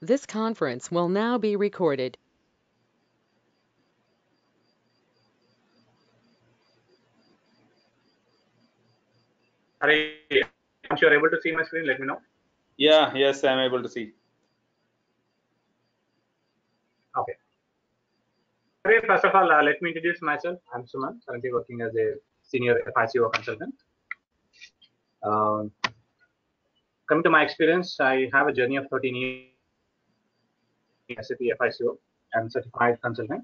This conference will now be recorded. Hare, once you're able to see my screen, let me know. Yes, I'm able to see. Okay. Hare, first of all, let me introduce myself. I'm Suman, currently working as a senior FICO consultant. Coming to my experience, I have a journey of 13 years in SAP FICO. I'm certified consultant.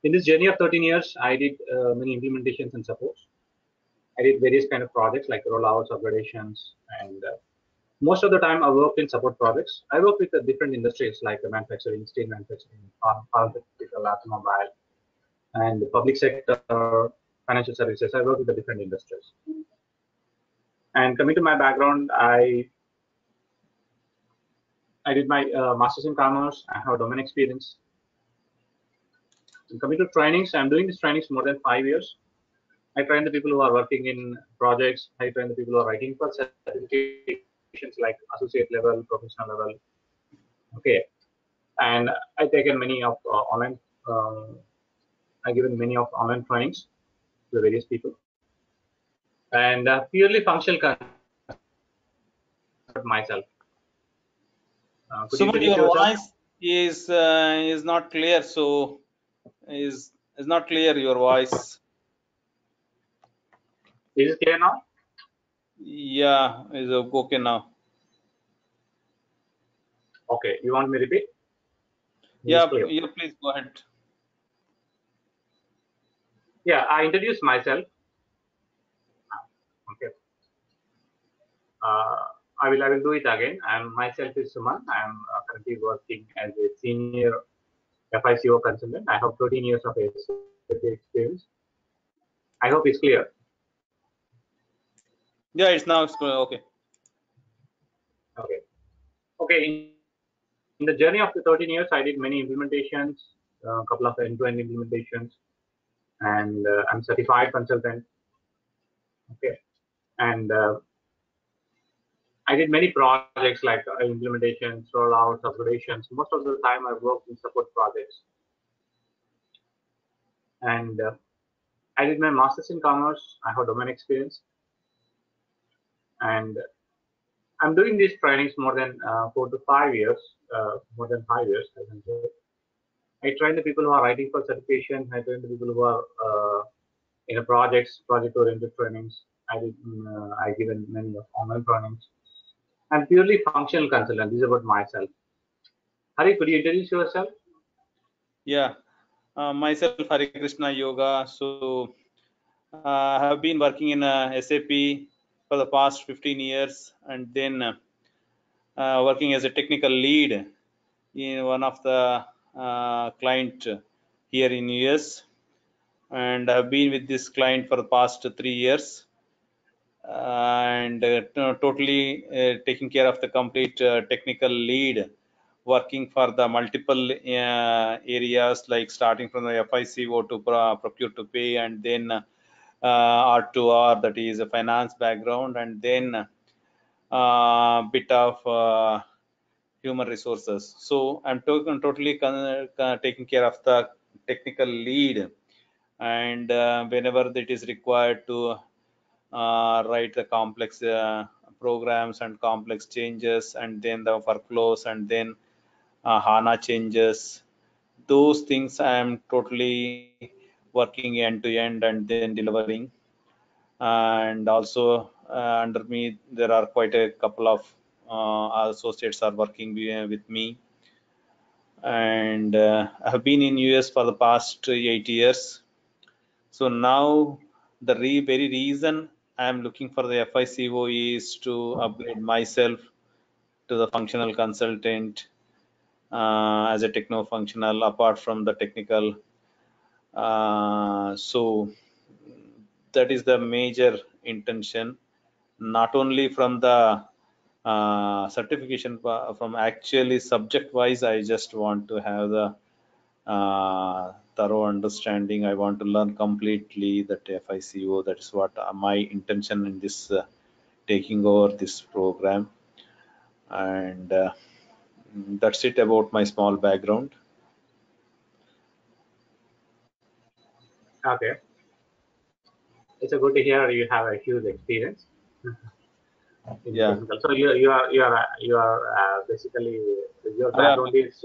In this journey of 13 years, I did many implementations and supports. I did various kind of projects like rollouts, upgradations, and most of the time I worked in support projects. I work with different industries like manufacturing, steel manufacturing, pharmaceutical, automobile, and the public sector, financial services. I work with the different industries. And coming to my background, I did my master's in commerce. I have domain experience. And coming to trainings, I'm doing these trainings more than 5 years. I train the people who are working in projects. I train the people who are writing for certifications like associate level, professional level. Okay, and I taken many of online. I given many of online trainings to various people, and purely functional myself. Could you Suman, introduce your yourself? voice is not clear. So is not clear your voice. Is it clear now? Yeah, is okay now. Okay, you want me to repeat? Yeah, please go ahead. Yeah, I introduced myself. Okay. I will do it again. Myself is Suman. I'm currently working as a senior FICO consultant. I have 13 years of experience. I hope it's clear. Yeah, it's now okay. Okay. Okay. In the journey of the 13 years, I did many implementations, a couple of end-to-end implementations, and I'm certified consultant. Okay. And I did many projects like implementations, rollouts, upgradations. Most of the time, I worked in support projects. And I did my master's in commerce. I have domain experience, and I'm doing these trainings more than 4 to 5 years. More than 5 years, I can say. I train the people who are writing for certification. I train the people who are in a project-oriented trainings. I given many of online trainings. I'm purely functional consultant. This is about myself. Hari, could you introduce yourself? Yeah, myself Hari Krishna Yoga. So I have been working in SAP for the past 15 years, and then working as a technical lead in one of the client here in US, and I have been with this client for the past 3 years, and totally taking care of the complete technical lead, working for the multiple areas, like starting from the FICO to procure to pay, and then R2R, that is a finance background, and then bit of human resources. So I'm totally taking care of the technical lead, and whenever it is required to write the complex programs and complex changes, and then the workflows, and then HANA changes, those things I am totally working end to end and then delivering. And also under me there are quite a couple of associates are working with me, and I have been in US for the past 8 years. So now the very reason I am looking for the FICO is to upgrade myself to the functional consultant, as a techno functional apart from the technical. So that is the major intention, not only from the certification, from actually subject wise. I just want to have the thorough understanding. I want to learn completely that FICO. That is what my intention in this taking over this program. And That's it about my small background. Okay, it's a good to hear you have a huge experience in Yeah. technical. So you are basically your background is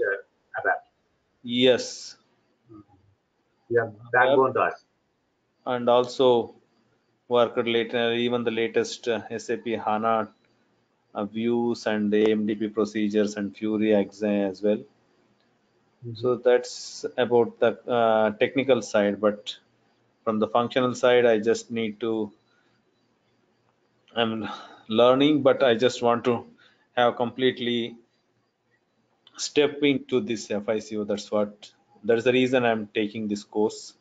ABAP. Yes. Your backbone to us. And also worked later, even the latest SAP HANA views and AMDP procedures and Fury as well. So that's about the technical side, but from the functional side, I just need to, I'm learning, but I just want to have completely step into this FICO. That's the reason I'm taking this course.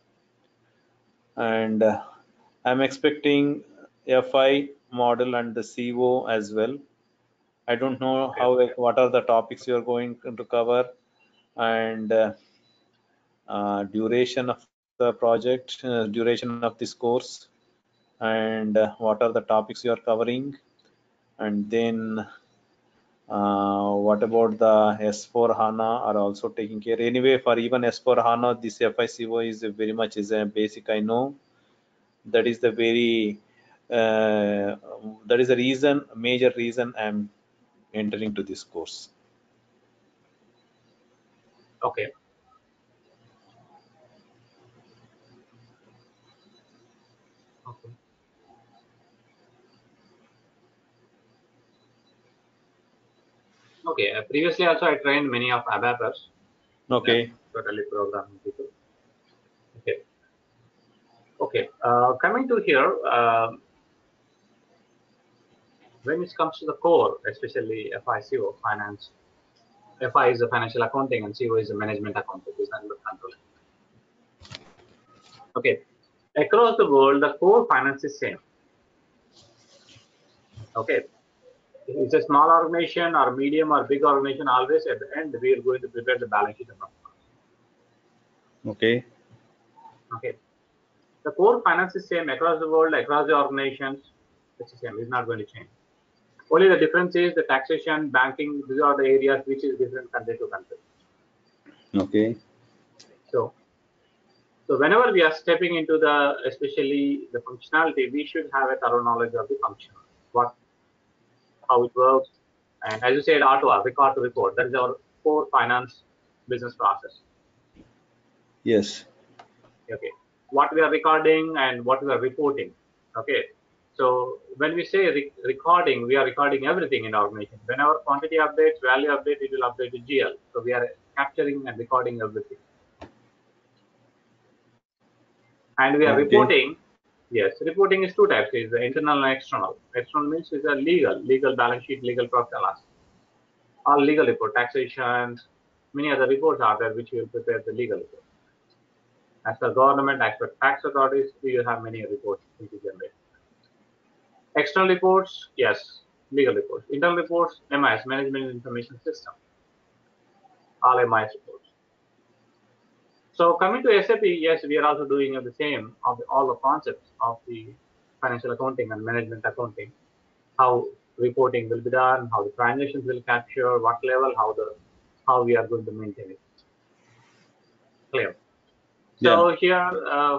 And I'm expecting FI model and the CO as well. I don't know Okay. what are the topics you're going to cover, and duration of the project, duration of this course, and what are the topics you are covering, and then what about the S4 HANA are also taking care. Anyway, for even S4 HANA, this FICO is very much is a basic. I know that is the very that is the reason, major reason I'm entering to this course. Okay. Okay. Okay. Previously also I trained many of ABAPers. Okay. Totally programming people. Okay. Okay. Coming to here, when it comes to the core, especially FICO, finance, FI is the financial accounting and CO is the management accounting, business and controlling. Okay. Across the world, the core finance is same. Okay. It's a small organization or medium or big organization, always at the end, we are going to prepare the balance sheet. Okay. Okay. The core finance is same across the world, across the organizations. It's the same. It's not going to change. Only the difference is the taxation, banking. These are the areas which is different country to country. Okay. So whenever we are stepping into the, especially the functionality, we should have a thorough knowledge of the function, how it works, and as you said, R2R, record to report. That is our core finance business process. Yes. Okay, what we are recording and what we are reporting. Okay, so when we say recording, we are recording everything in our organization. Whenever quantity updates, value update, it will update to GL. So we are capturing and recording everything. And we are reporting. Yes, reporting is two types: is the internal and external. External means is a legal balance sheet, legal profit and loss. All legal report, taxation, many other reports are there which will prepare the legal report. As per government, as per tax authorities, we will have many reports which is generated. External reports, yes, legal reports. Internal reports, MIS, Management Information System. All MIS reports. So coming to SAP, yes, we are also doing the same of all the concepts of the financial accounting and management accounting. How reporting will be done, how the transactions will capture, what level, how we are going to maintain it. Clear. So here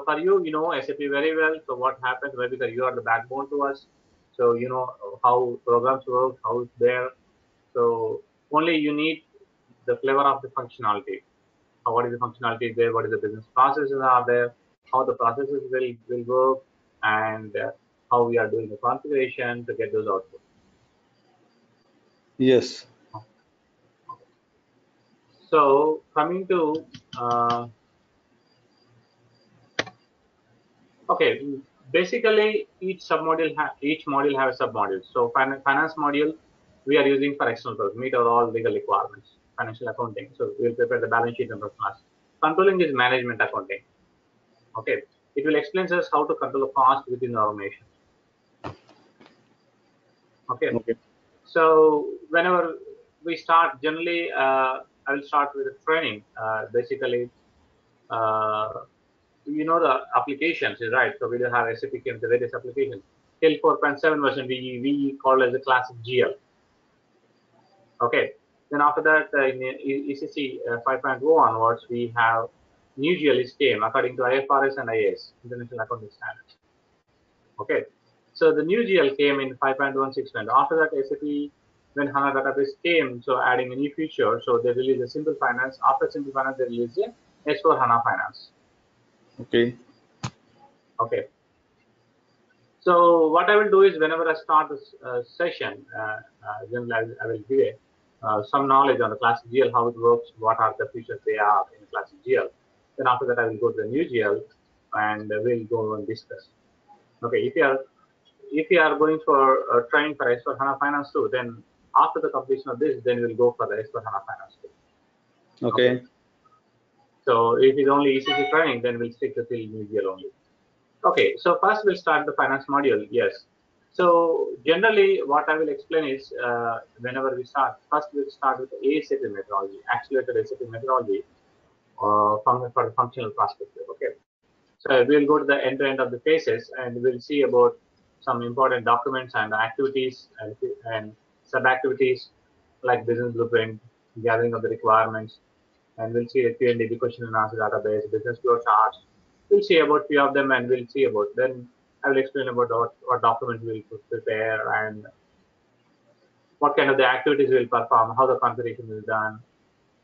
for you, you know SAP very well. So what happens? Well, because you are the backbone to us. So you know how programs work, how it's there. So only you need the flavor of the functionality. What is the functionality there? What is the business processes are there? How the processes will work, and how we are doing the configuration to get those outputs. Yes. So coming to okay, basically each module have a submodule. So finance module we are using for external purpose, meet all legal requirements. Financial accounting, so we will prepare the balance sheet and class. Controlling is management accounting. Okay, it will explain us how to control the cost within the organization. Okay. So whenever we start, generally I will start with the training. Basically, you know the applications, right? So we do have SAP the various applications. Till 4.7 version, we call as the classic GL. Okay. Then after that, in ECC 5.0 onwards, we have new GL came according to IFRS and IAS, International Accounting Standards. Okay, so the new GL came in 5.16. After that, SAP, when HANA database came, so adding a new feature, so they released a Simple Finance. After Simple Finance, they released a S4 HANA Finance. Okay. Okay. So what I will do is whenever I start this session, then I will give some knowledge on the classic GL, how it works, what are the features they are in classic GL. Then after that, I will go to the new GL and we'll go and discuss. Okay, if you are going for training for S4 HANA Finance 2, then after the completion of this, then we'll go for the S4 HANA Finance 2. Okay. So if it's only ECC training, then we'll stick to the new GL only. Okay, so first we'll start the finance module. Yes. So generally, what I will explain is whenever we start, first we'll start with the SAP methodology, accelerated SAP methodology from the functional perspective. Okay. So we'll go to the end-to-end of the phases and we'll see about some important documents and activities and sub-activities like business blueprint, gathering of the requirements, and we'll see the Q&A, the question and answer database, business flow charts. We'll see about few of them and we'll see about, then I will explain about what documents we'll prepare and what kind of the activities we'll perform, how the configuration will be done,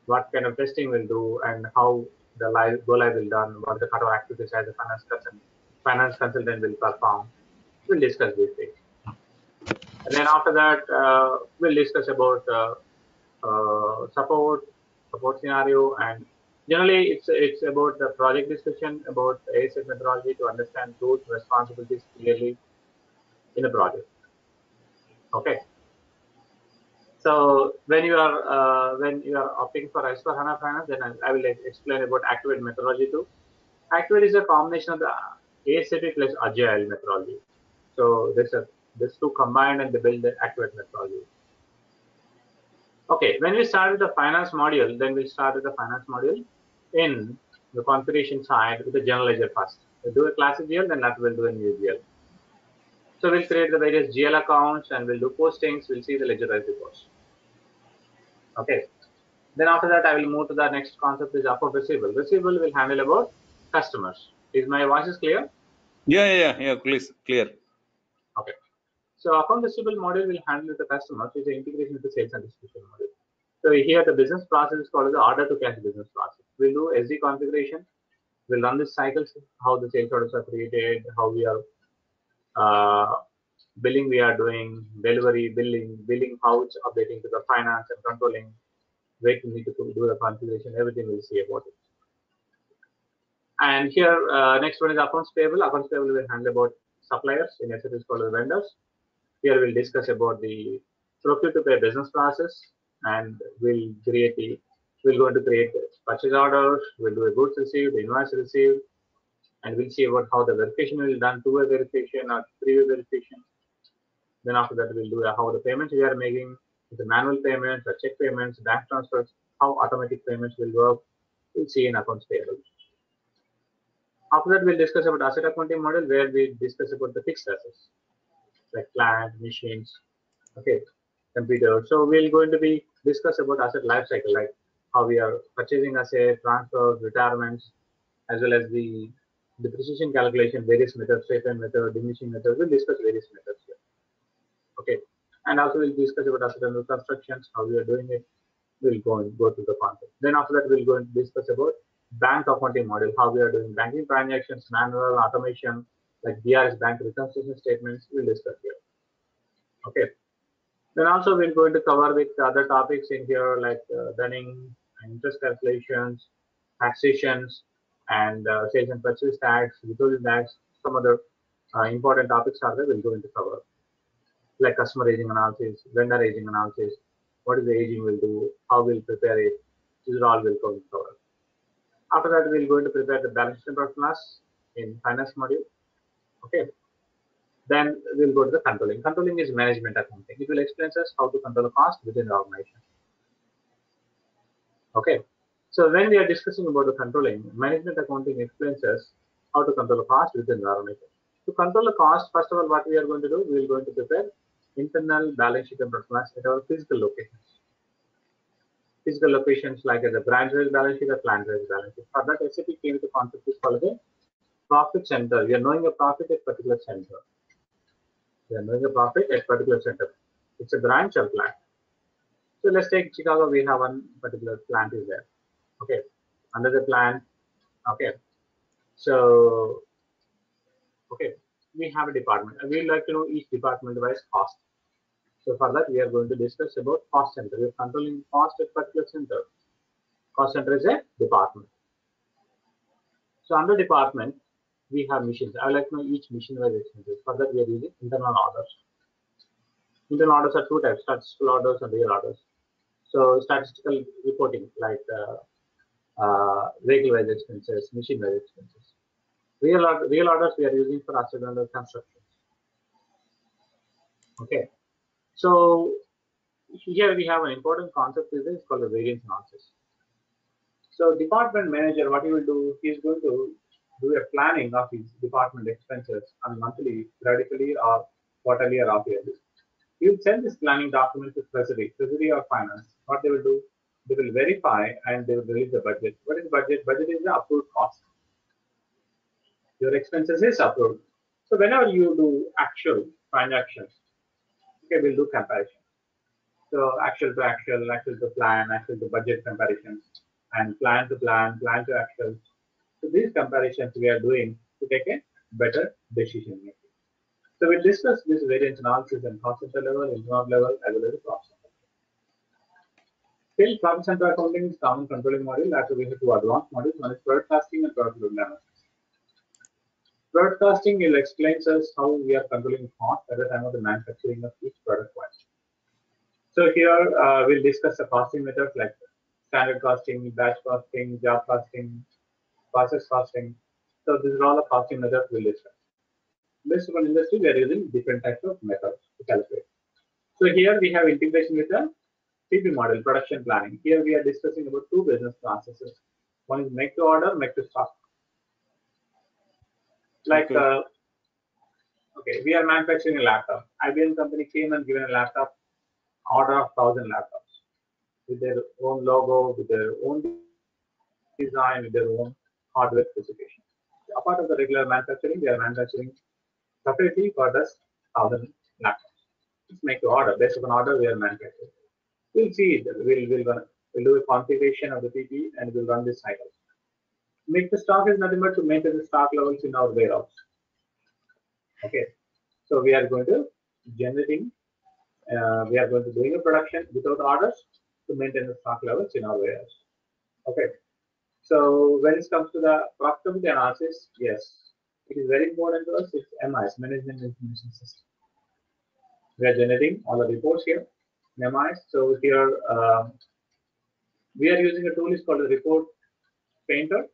what kind of testing we'll do, and how the go live will be done, what the cutoff activities as a finance consultant will perform. We'll discuss these things. And then after that, we'll discuss about support scenario, and generally it's about the project discussion about ASAP methodology to understand roles, responsibilities clearly in a project. Okay. So when you are opting for S4 HANA Finance, then I will explain about Activate methodology too. Activate is a combination of the ASAP plus Agile methodology. So this two combined and they build the Activate methodology. Okay, when we start with the finance module, then we'll start with the finance module in the configuration side with the general ledger first. We'll do a classic GL, then that will do a new GL. So we'll create the various GL accounts and we'll do postings. We'll see the ledgerized reports. Okay. Then after that, I will move to the next concept is account receivable. Receivable will handle about customers. Is my voice is clear? Yeah. Please, clear. Okay. So account receivable module will handle with the customers, which is the integration with the sales and distribution module. So here the business process is called the order to cash business process. We'll do SD configuration. We'll run the cycles, how the sales orders are created, how we are billing we are doing, delivery, billing, how it's updating to the finance and controlling, where we need to do the configuration, everything we'll see about it. And here, next one is accounts payable. Accounts payable will handle about suppliers, in SAP is called vendors. Here we'll discuss about the procure to pay business process, and we're going to create purchase orders, we'll do a goods received, invoice received, and we'll see about how the verification will be done, two-way verification or three-way verification. Then after that, we'll do how the payments we are making, the manual payments, or check payments, bank transfers, how automatic payments will work. We'll see in accounts payable. After that, we'll discuss about asset accounting model, where we discuss about the fixed assets like plant, machines, okay, computers. So we're going to be discuss about asset life cycle, like how we are purchasing asset, transfers, retirements, as well as the depreciation calculation, various methods, straight-line method, diminishing method. We'll discuss various methods here. Okay, and also we'll discuss about asset under constructions, how we are doing it. We'll go through the concept. Then after that, we'll go and discuss about bank accounting model, how we are doing banking transactions, manual, automation, like BRS bank reconciliation statements. We'll discuss here. Okay. Then also we're going to cover with other topics in here like dunning, interest calculations, taxations, and sales and purchase tax, withholding tax. Some other important topics are there we're going to cover, like customer aging analysis, vendor aging analysis, what is the aging we'll do, how we'll prepare it. These are all we'll go and cover. After that, we're going to prepare the balance sheet and class in finance module. Okay. Then we'll go to the controlling. Controlling is management accounting. It will explain us how to control the cost within the organization. Okay. So when we are discussing about the controlling, management accounting explains us how to control the cost within the organization. To control the cost, first of all, what we are going to do, we are going to prepare internal balance sheet and class at our physical locations. physical locations like as a branch-based balance sheet or plant-based balance sheet. For that, SAP came with the concept is called the profit center. We are knowing a profit at particular center. We are knowing a profit at particular center. It's a branch or plant. So let's take Chicago. We have one particular plant is there. Okay, under the plant. Okay, so okay, we have a department, and we'd like to know each department-wise cost. So for that, we are going to discuss about cost center. We are controlling cost at particular center. Cost center is a department. So under department, we have missions. I would like to know each mission-wise expenses. For that, we are using internal orders. Internal orders are two types: statistical orders and real orders. So statistical reporting, like vehicle-wise expenses, machine-wise expenses. Real orders we are using for asset under construction. Okay. So here we have an important concept is called the variance analysis. So department manager, what he will do, he is going to do a planning of his department expenses on monthly, periodically, or quarterly or half-yearly. He will send this planning document to treasury or finance. What they will do, they will verify and they will release the budget. What is budget? Budget is the approved cost. Your expenses is approved. So whenever you do actual transactions, okay, we'll do comparison. So actual to actual, actual to plan, actual to budget comparisons, and plan to plan, plan to actual. So these comparisons we are doing to take a better decision making. So we'll discuss this variance analysis and cost center level, internal level, as well as the profit center. Still, profit center accounting is common controlling module. After we have two advanced modules, one is product costing and product load analysis. Product costing will explain us how we are controlling cost at the time of the manufacturing of each product one. So here we'll discuss the costing methods like standard costing, batch costing, job costing, process costing. So these are all the costing methods we'll discuss. Based upon industry, we are using different types of methods to calculate. So here we have integration with the PP model, production planning. Here we are discussing about two business processes. One is make to order, make to stock. Like, okay, we are manufacturing a laptop. IBM company came and given a laptop, order of 1,000 laptops with their own logo, with their own design, with their own hardware specification. Apart of the regular manufacturing, we are manufacturing separately for this 1,000 laptops. It's make to order. Based upon order, we are manufacturing. We'll see it. We'll do a configuration of the PP and we'll run this cycle. Make the stock is nothing but to maintain the stock levels in our warehouse. Okay, so we are going to generating, we are going to doing a production without orders to maintain the stock levels in our warehouse. Okay, so when it comes to the profitability analysis, yes, it is very important to us. It's MIS, Management Information System. We are generating all the reports here, MIS. So here we are using a tool is called a report painter.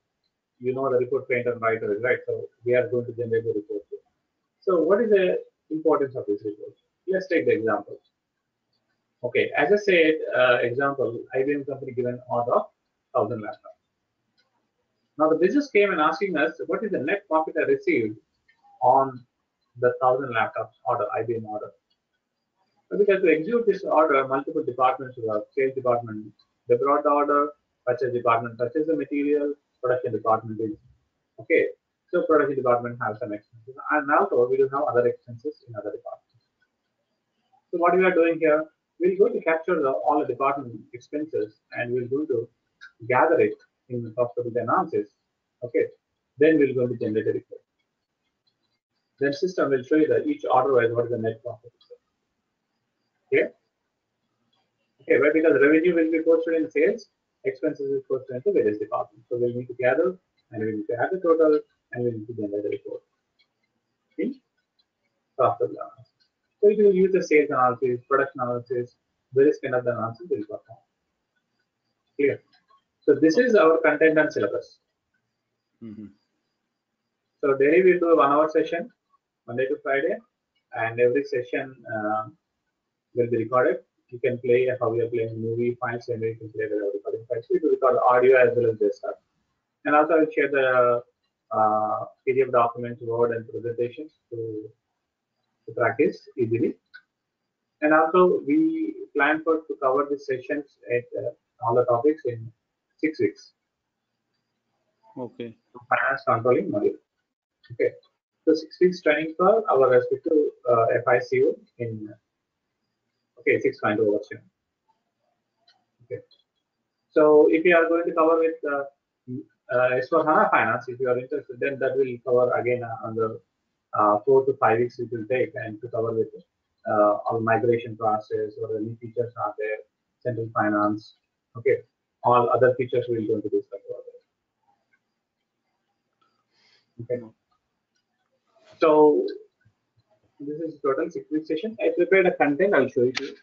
You know the report painter writer, right? So we are going to generate the report here. So what is the importance of this report? Let's take the example. Okay, as I said, example, IBM company given order of 1,000 laptops. Now the business came and asking us, what is the net profit I received on the 1,000 laptops order, IBM order? So because to execute this order, multiple departments work. Sales department, they brought the order, purchase department purchase the material, production department is okay. So production department has some expenses, and also we will have other expenses in other departments. So what we are doing here, we're going to capture all the department expenses, and we're going to gather it in the profitability analysis. Okay, then we're going to generate a report. Then system will show you that each order wise what is the net profit. Okay. Okay, well, because revenue will be posted in sales, expenses is posted into various departments. So we need to gather and we need to add the total and we need to generate the report. Okay. Profit analysis. So you will use the sales analysis, production analysis, various kind of analysis will perform. Clear. So this is our content and syllabus. So daily we do a 1 hour session, Monday to Friday, and every session will be recorded. You can play how we are playing movie files, and you can play the recording files. We do record audio as well as desktop. And also I'll share the PDF documents, Word and presentations to practice easily. And also we plan to cover these sessions at all the topics in 6 weeks. Okay. Finance controlling module. Okay. So 6 weeks training for our respective FICO in 6.0 version. Okay. So if you are going to cover with S/4HANA Finance, if you are interested, then that will cover again on the 4 to 5 weeks it will take, and to cover with our migration process or any features are there, central finance. Okay, all other features we will going to discuss about it. Okay. So this is total 6 week session. I prepared a content. I'll show it to you.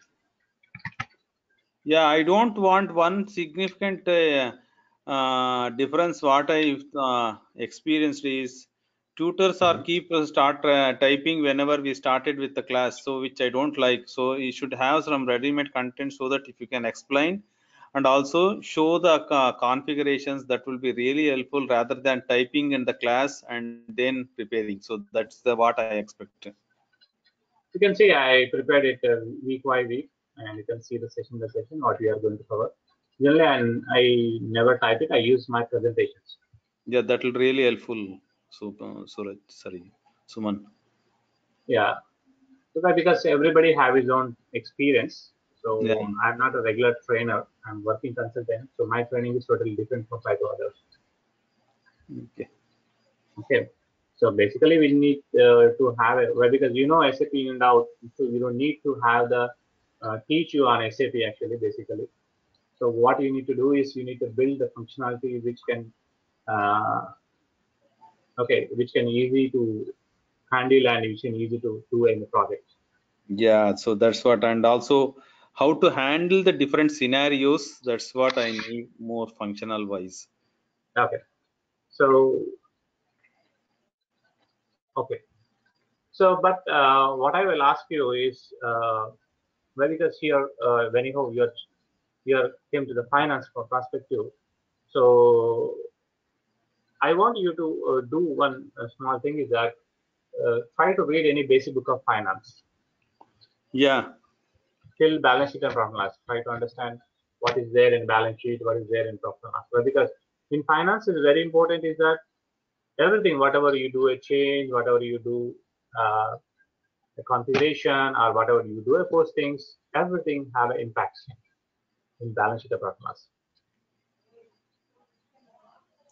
Yeah, I don't want one significant difference. What I experienced is tutors are keep start typing whenever we started with the class, so which I don't like. So you should have some ready-made content so that if you can explain and also show the configurations, that will be really helpful rather than typing in the class and then preparing. So that's the what I expect. You can see I prepared it week by week, and you can see the session what we are going to cover. Generally, I never type it. I use my presentations. Yeah, that will really helpful. So, sorry, Suman. Yeah, so that because everybody have his own experience. So Yeah. I'm not a regular trainer. I'm working consultant. So my training is totally different from five others. Okay. Okay. So basically, we need to have it because SAP in out, so you don't need to have the teach you on SAP actually basically. So what you need to do is you need to build the functionality which can which can easy to handle and which can easy to do in the project. Yeah, so that's what, and also how to handle the different scenarios. That's what I need more functional wise. Okay. So okay. So, but what I will ask you is, because here, when you came to the finance perspective, so I want you to do one small thing is that try to read any basic book of finance Yeah. till balance sheet and profit and loss. Try to understand what is there in balance sheet, what is there in profit and loss. Well, because in finance, is very important is that everything, whatever you do a change, whatever you do. The configuration or whatever you do those things, everything have an impact in balance sheet of profit and loss.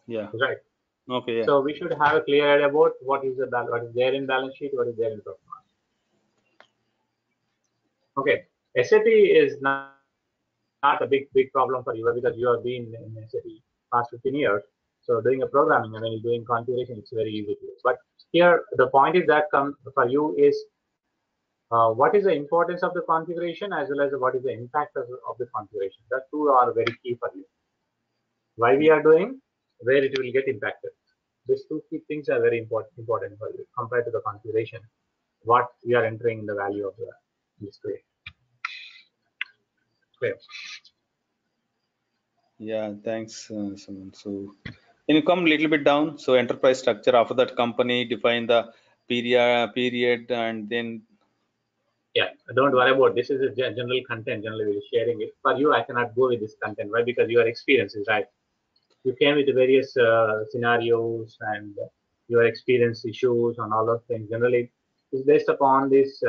Yeah. Right. Okay. Yeah. So we should have a clear idea about what is there in balance sheet, what is there in profit and loss. Okay. SAP is not a big problem for you because you have been in SAP past 15 years. So doing a programming and when you're doing configuration, it's very easy to do. But here the point is that for you is what is the importance of the configuration as well as what is the impact of the configuration. That two are very key for you. Why we are doing, where it will get impacted. These two key things are very important for you compared to the configuration. What we are entering in the value of the display. Clear. Yeah. Thanks, Suman. So, can you come a little bit down? So, enterprise structure. After that, company define the period, and then. Yeah, don't worry about this. Is a general content. Generally, we're sharing it. For you, I cannot go with this content. Why? Because your experiences, right? You came with various scenarios and your experience issues and all those things. Generally, it's based upon this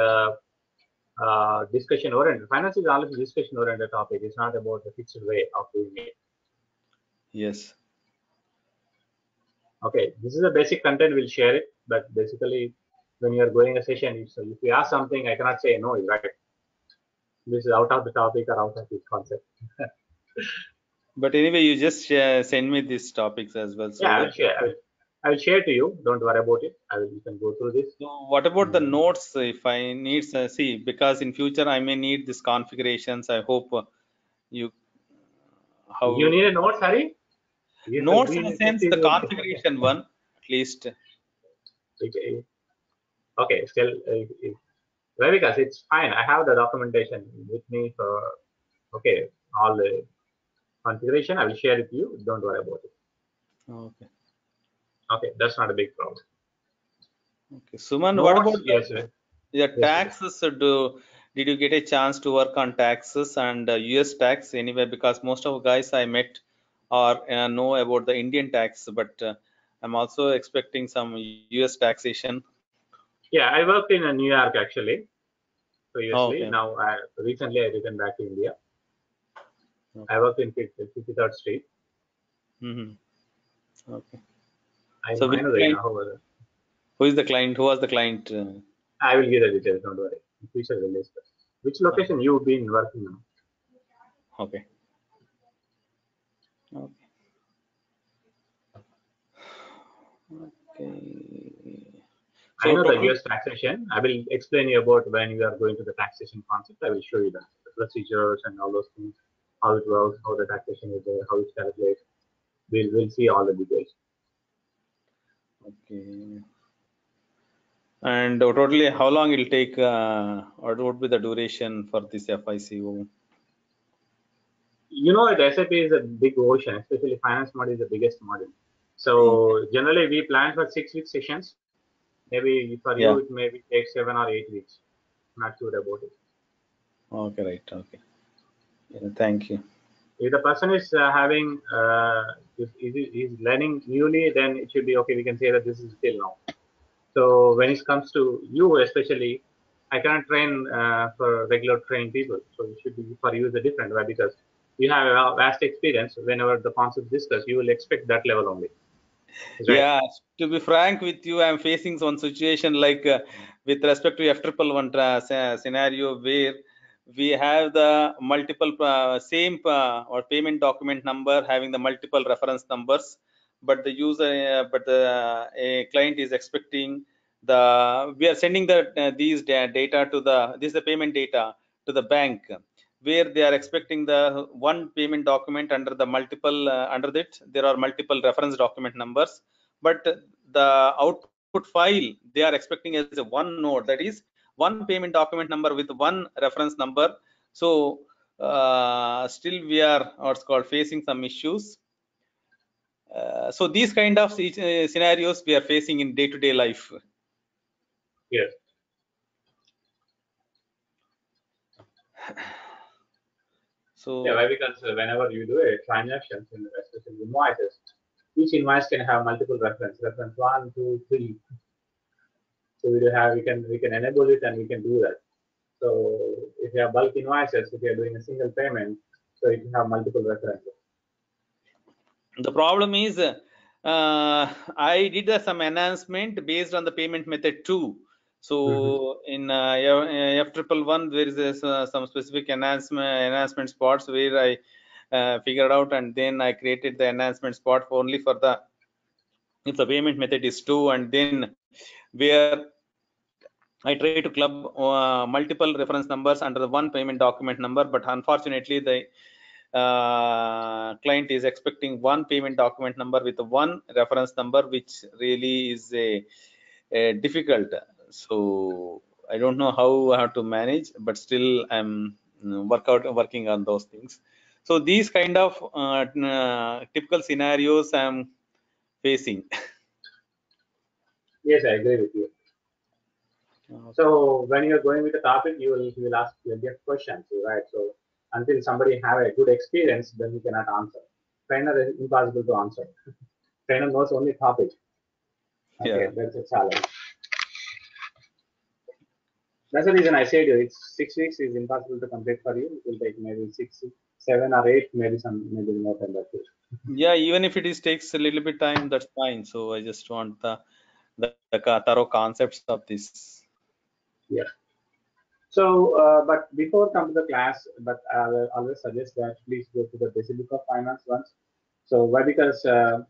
discussion oriented. Finance is always discussion oriented topic. It's not about the fixed way of doing it. Yes. Okay, this is a basic content. We'll share it, but basically, when you are going a session, so if you ask something, I cannot say no. Right? This is out of the topic or out of the concept. But anyway, you just send me these topics as well, so Yeah, I will that. share. I will share to you. Don't worry about it. You can go through this. So what about the notes? If I need see, because in future I may need these configurations. I hope you You how need a note, sorry. You have notes in been the in sense the SAP. configuration one at least. Okay, still, well, because it's fine. I have the documentation with me for all the configuration. I will share it with you. Don't worry about it. Okay. Okay, that's not a big problem. Okay. Suman, what Notes, about yes, the yes, taxes? Do did you get a chance to work on taxes and US tax anyway? Because most of the guys I met or know about the Indian tax, but I'm also expecting some US taxation. Yeah, I worked in New York actually Oh, previously. okay. Now, recently I returned back to India. Okay. I worked in 53rd Street. Okay. I So which know the area. client? Who is the client? Who was the client? I will give the details. Don't worry. In future we'll discuss. Which location you've been working on? Okay. Okay. Okay. I So know the total. US taxation. I will explain you about when you are going to the taxation concept. I will show you the procedures and all those things, how it works, how the taxation is there, how it's calculated. We'll see all the details. Okay. And totally, how long it'll take, or what would be the duration for this FICO? You know, the SAP is a big ocean, especially finance module is the biggest module. So generally we plan for 6 week sessions. Maybe for you Yeah. it maybe take 7 or 8 weeks. Not sure about it. Okay, right. Okay. Yeah, thank you. If the person is having is learning newly, then it should be okay. We can say that this is till now. So when it comes to you, especially, I cannot train for regular trained people. So it should be for you is a different way because you have a vast experience. Whenever the concept discussed, you will expect that level only. Right. Yeah, to be frank with you, I'm facing one situation like with respect to F111 scenario where we have the multiple same or payment document number having the multiple reference numbers, but the user, but the a client is expecting we are sending these data to this is the payment data to the bank where they are expecting the one payment document under the multiple under that there are multiple reference document numbers, but the output file they are expecting as a one node, that is one payment document number with one reference number. So still we are what's called facing some issues. So these kind of scenarios we are facing in day-to-day life. Yes. So Yeah, why? Because whenever you do a transaction, especially invoices, each invoice can have multiple reference 1, 2, 3. So we can enable it and we can do that. So if you have bulk invoices, if you are doing a single payment, so it can have multiple references. the problem is I did some enhancement based on the payment method too. So in F111 there is some specific enhancement spots where I figured out, and then I created the enhancement spot only for the if the payment method is 2, and then where I try to club multiple reference numbers under the one payment document number, but unfortunately the client is expecting one payment document number with one reference number, which really is a difficult. So I don't know how I have to manage, but still I'm working on those things. So these kind of typical scenarios I'm facing. Yes, I agree with you. So when you're going with the topic, you will ask, you'll get questions, right? So until somebody have a good experience, then you cannot answer. Trainer is impossible to answer. Trainer knows only topic. Okay, Yeah. that's a challenge. That's the reason I said it's 6 weeks is impossible to complete for you. It will take maybe 6, 7 or 8, maybe more than that. Yeah, even if it is takes a little bit time, that's fine. So I just want the thorough concepts of this. Yeah. So, but before come to the class, but I will always suggest that please go to the basic book of finance once. So why? Because uh,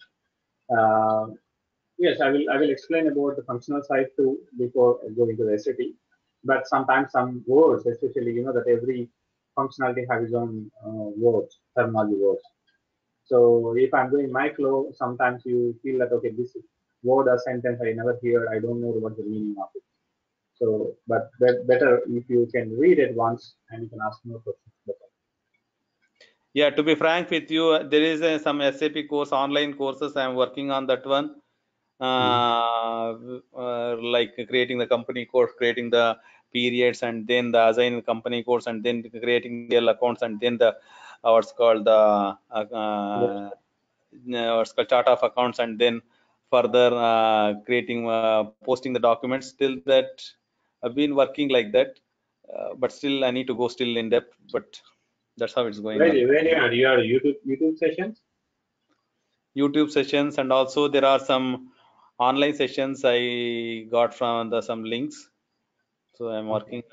yes, I will explain about the functional side too before going to the SAP. But sometimes some words, especially that every functionality has its own words, terminology words. So if I'm doing my flow, sometimes you feel that okay, this word or sentence I never heard, I don't know what the meaning of it. So, but better if you can read it once and you can ask more questions. Better. Yeah, to be frank with you, there is some SAP course, online courses. I'm working on that one. Like creating the company code, creating the periods, and then the assign company codes, and then creating real accounts, and then the what's called the what's called chart of accounts, and then further creating posting the documents. Still that I've been working like that, but still I need to go still in depth, but that's how it's going on. Where you are YouTube sessions? YouTube sessions, and also there are some online sessions I got from some links, so I'm working.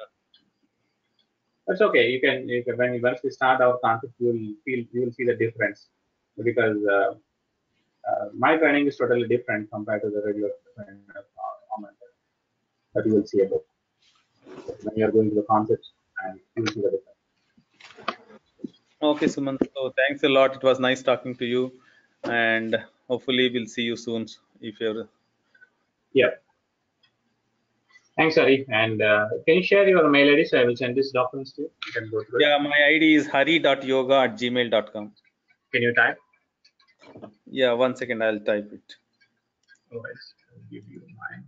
That's okay. You can when once we start our concept, you will see the difference, because my training is totally different compared to the regular training online that you will see about. When you are going to the concepts, and you will see the difference. Okay, Suman. So thanks a lot. It was nice talking to you, and hopefully we'll see you soon. If you're Yeah. Thanks, Hari. And can you share your mail ID so I will send this documents to you? You can go through it. yeah, my ID is hari.yoga@gmail.com. Can you type? Yeah, 1 second, I'll type it. Otherwise, I'll give you mine.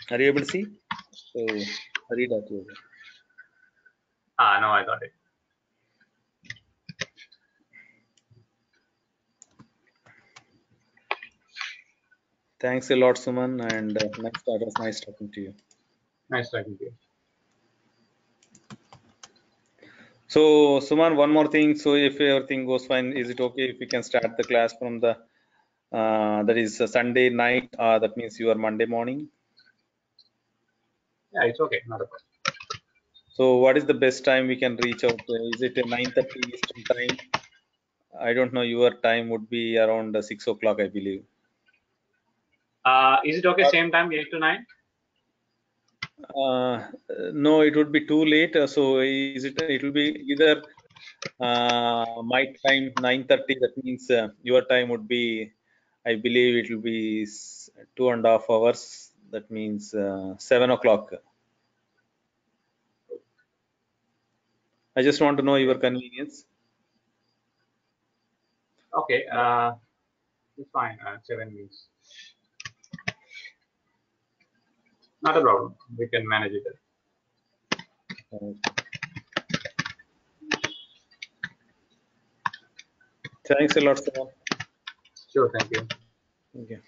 Are you able to see? So hari.yoga. No, I got it. Thanks a lot, Suman, and it was nice talking to you. Nice talking to you. So, Suman, one more thing. So, if everything goes fine, is it okay if we can start the class from the that is Sunday night? That means your Monday morning. Yeah, it's okay. Not a problem. So, what is the best time we can reach out? Is it 9:30 Eastern time? I don't know. Your time would be around 6 o'clock, I believe. Is it okay? Same time, 8 to 9? No, it would be too late. So, is it? It will be either my time 9:30. That means your time would be, I believe, it will be 2.5 hours. That means 7 o'clock. I just want to know your convenience. Okay. It's fine. 7 means not a problem. We can manage it. Thanks a lot, Samal. Sure. Thank you. Okay.